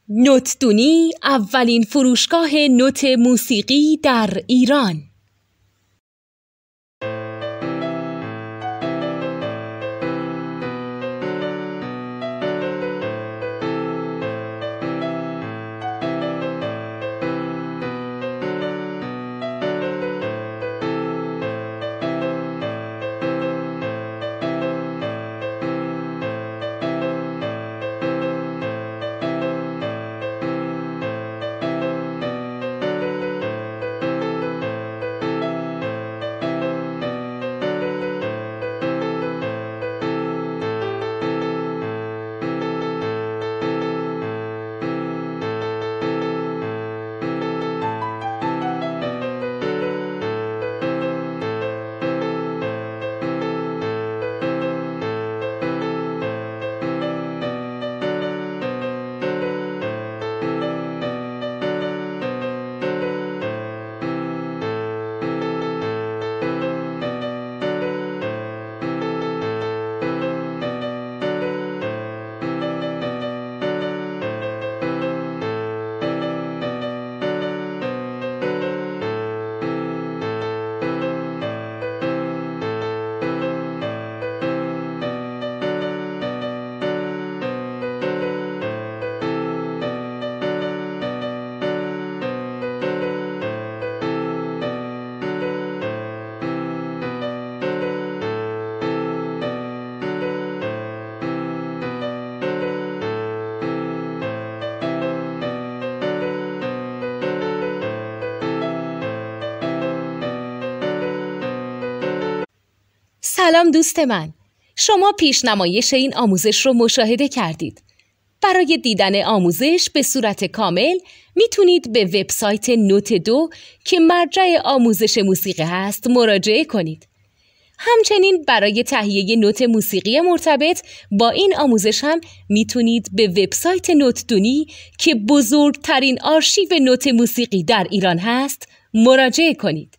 نوتدونی اولین فروشگاه نوت موسیقی در ایران. سلام دوست من، شما پیشنمایش این آموزش رو مشاهده کردید. برای دیدن آموزش به صورت کامل میتونید به وبسایت نوت 2 که مرجع آموزش موسیقی هست مراجعه کنید. همچنین برای تهیه نوت موسیقی مرتبط با این آموزش هم میتونید به وبسایت نوتدونی که بزرگترین آرشیو نوت موسیقی در ایران هست مراجعه کنید.